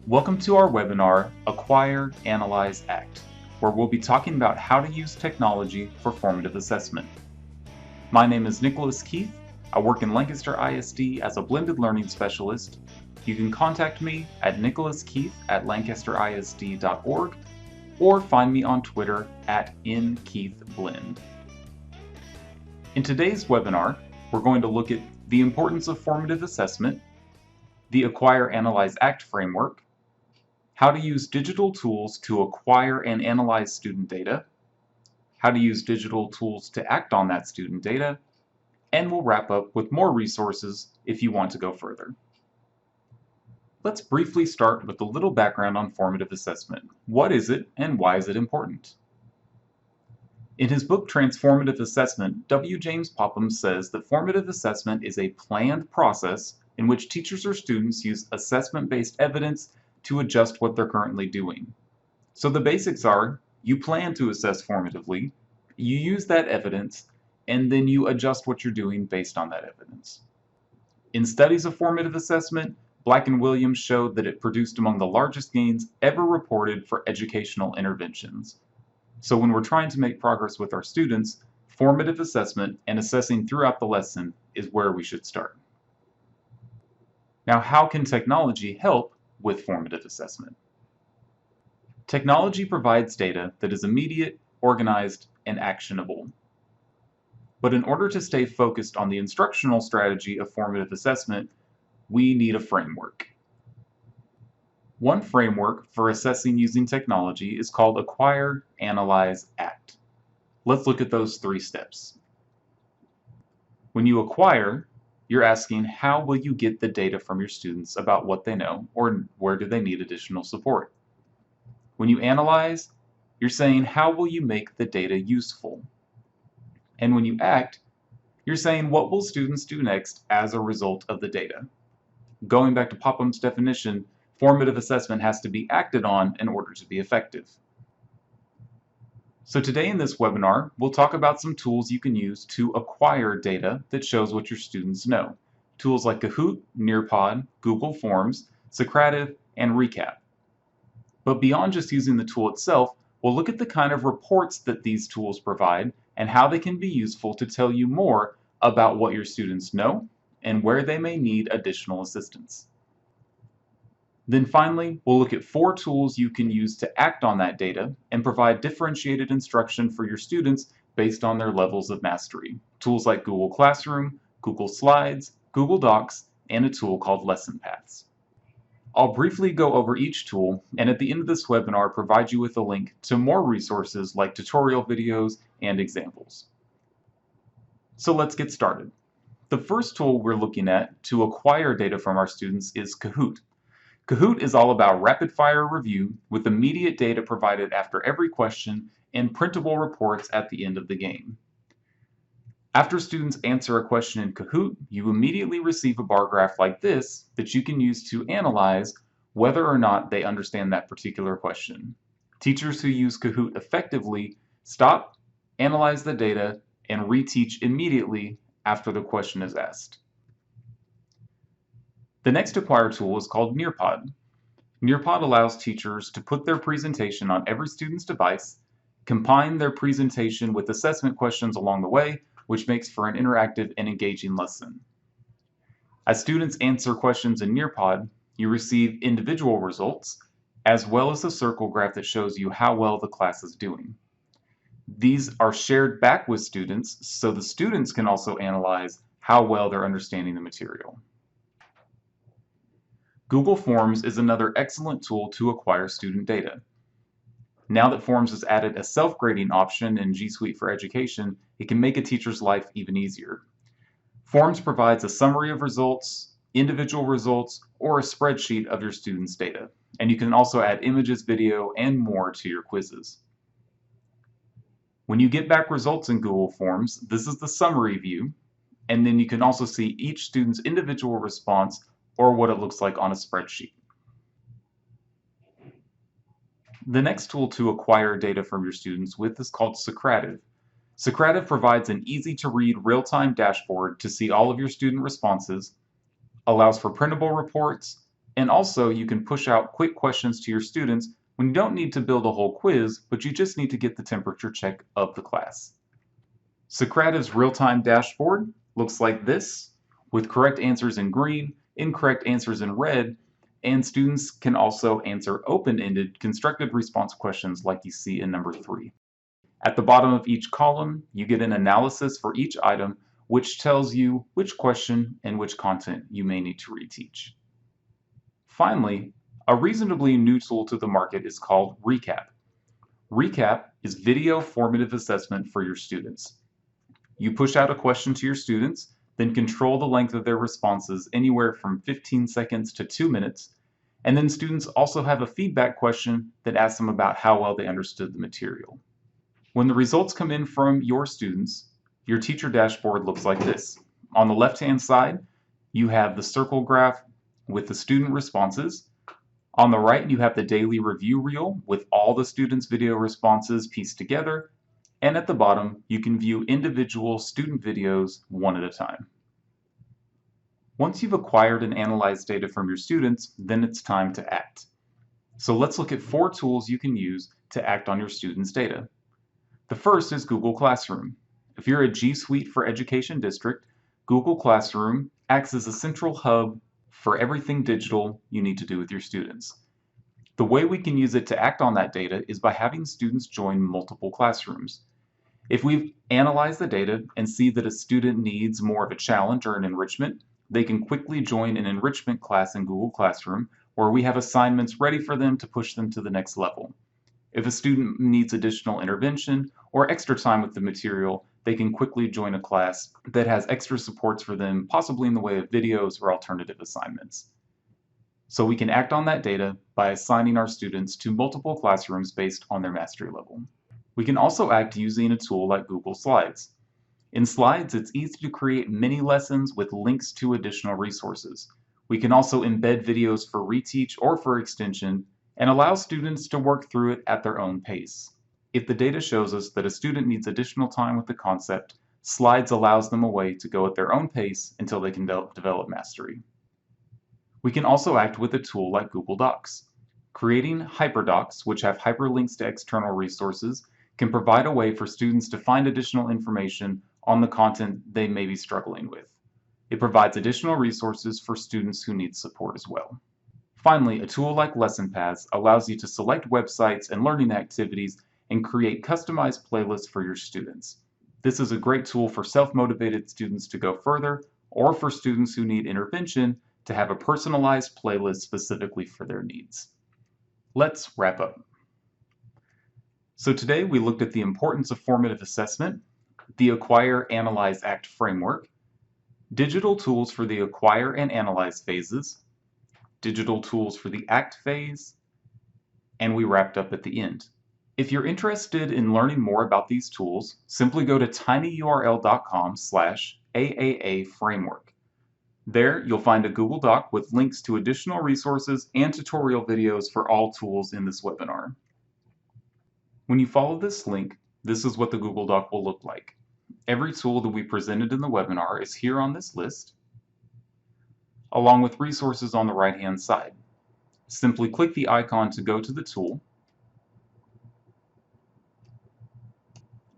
Welcome to our webinar, Acquire, Analyze, Act, where we'll be talking about how to use technology for formative assessment. My name is Nicholas Keith. I work in Lancaster ISD as a blended learning specialist. You can contact me at nicholaskeith@lancasterisd.org or find me on Twitter at nkeithblend. In today's webinar, we're going to look at the importance of formative assessment, the Acquire, Analyze, Act framework, how to use digital tools to acquire and analyze student data, how to use digital tools to act on that student data, and we'll wrap up with more resources if you want to go further. Let's briefly start with a little background on formative assessment. What is it and why is it important? In his book Transformative Assessment, W. James Popham says that formative assessment is a planned process in which teachers or students use assessment-based evidence to adjust what they're currently doing. So the basics are, you plan to assess formatively, you use that evidence, and then you adjust what you're doing based on that evidence. In studies of formative assessment, Black and Williams showed that it produced among the largest gains ever reported for educational interventions. So when we're trying to make progress with our students, formative assessment and assessing throughout the lesson is where we should start. Now, how can technology help with formative assessment? Technology provides data that is immediate, organized, and actionable. But in order to stay focused on the instructional strategy of formative assessment, we need a framework. One framework for assessing using technology is called Acquire, Analyze, Act. Let's look at those 3 steps. When you acquire, you're asking how will you get the data from your students about what they know or where do they need additional support. When you analyze, you're saying how will you make the data useful. And when you act, you're saying what will students do next as a result of the data. Going back to Popham's definition, formative assessment has to be acted on in order to be effective. So today in this webinar, we'll talk about some tools you can use to acquire data that shows what your students know. Tools like Kahoot, Nearpod, Google Forms, Socrative, and Recap. But beyond just using the tool itself, we'll look at the kind of reports that these tools provide and how they can be useful to tell you more about what your students know and where they may need additional assistance. Then finally, we'll look at 4 tools you can use to act on that data and provide differentiated instruction for your students based on their levels of mastery. Tools like Google Classroom, Google Slides, Google Docs, and a tool called Lesson Paths. I'll briefly go over each tool and at the end of this webinar provide you with a link to more resources like tutorial videos and examples. So let's get started. The first tool we're looking at to acquire data from our students is Kahoot. Kahoot is all about rapid-fire review with immediate data provided after every question and printable reports at the end of the game. After students answer a question in Kahoot, you immediately receive a bar graph like this that you can use to analyze whether or not they understand that particular question. Teachers who use Kahoot effectively stop, analyze the data, and reteach immediately after the question is asked. The next acquire tool is called Nearpod. Nearpod allows teachers to put their presentation on every student's device, combine their presentation with assessment questions along the way, which makes for an interactive and engaging lesson. As students answer questions in Nearpod, you receive individual results, as well as a circle graph that shows you how well the class is doing. These are shared back with students, so the students can also analyze how well they're understanding the material. Google Forms is another excellent tool to acquire student data. Now that Forms has added a self-grading option in G Suite for Education, it can make a teacher's life even easier. Forms provides a summary of results, individual results, or a spreadsheet of your students' data, and you can also add images, video, and more to your quizzes. When you get back results in Google Forms, this is the summary view, and then you can also see each student's individual response or what it looks like on a spreadsheet. The next tool to acquire data from your students with is called Socrative. Socrative provides an easy-to-read real-time dashboard to see all of your student responses, allows for printable reports, And also, you can push out quick questions to your students when you don't need to build a whole quiz, but you just need to get the temperature check of the class. Socrata's real-time dashboard looks like this, with correct answers in green, incorrect answers in red, and students can also answer open-ended constructed response questions like you see in number 3. At the bottom of each column, you get an analysis for each item, which tells you which question and which content you may need to reteach. Finally, a reasonably new tool to the market is called Recap. Recap is video formative assessment for your students. You push out a question to your students, then control the length of their responses anywhere from 15 seconds to 2 minutes, and then students also have a feedback question that asks them about how well they understood the material. When the results come in from your students, your teacher dashboard looks like this. On the left-hand side, you have the circle graph with the student responses. On the right, you have the daily review reel with all the students' video responses pieced together. And at the bottom, you can view individual student videos one at a time. Once you've acquired and analyzed data from your students, then it's time to act. So let's look at 4 tools you can use to act on your students' data. The first is Google Classroom. If you're a G Suite for Education district, Google Classroom acts as a central hub for everything digital you need to do with your students. The way we can use it to act on that data is by having students join multiple classrooms. If we've analyzed the data and see that a student needs more of a challenge or an enrichment, they can quickly join an enrichment class in Google Classroom where we have assignments ready for them to push them to the next level. If a student needs additional intervention or extra time with the material, they can quickly join a class that has extra supports for them, possibly in the way of videos or alternative assignments. So we can act on that data by assigning our students to multiple classrooms based on their mastery level. We can also act using a tool like Google Slides. In Slides, it's easy to create mini lessons with links to additional resources. We can also embed videos for reteach or for extension and allow students to work through it at their own pace. If the data shows us that a student needs additional time with the concept, Slides allows them a way to go at their own pace until they can develop mastery. We can also act with a tool like Google Docs. Creating hyperdocs, which have hyperlinks to external resources, can provide a way for students to find additional information on the content they may be struggling with. It provides additional resources for students who need support as well. Finally, a tool like Lesson Paths allows you to select websites and learning activities and create customized playlists for your students. This is a great tool for self-motivated students to go further, or for students who need intervention to have a personalized playlist specifically for their needs. Let's wrap up. So today we looked at the importance of formative assessment, the Acquire, Analyze, Act framework, digital tools for the Acquire and Analyze phases, digital tools for the Act phase, and we wrapped up at the end. If you're interested in learning more about these tools, simply go to tinyurl.com/AAA framework. There, you'll find a Google Doc with links to additional resources and tutorial videos for all tools in this webinar. When you follow this link, this is what the Google Doc will look like. Every tool that we presented in the webinar is here on this list, along with resources on the right-hand side. Simply click the icon to go to the tool,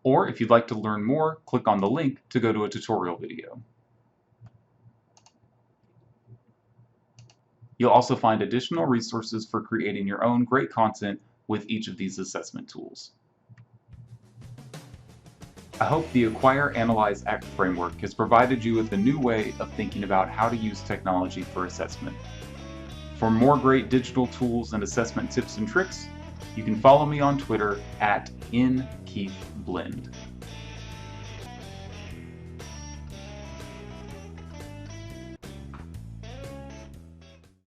or if you'd like to learn more, click on the link to go to a tutorial video. You'll also find additional resources for creating your own great content with each of these assessment tools. I hope the Acquire, Analyze, Act framework has provided you with a new way of thinking about how to use technology for assessment. For more great digital tools and assessment tips and tricks, you can follow me on Twitter @InKeithBlend.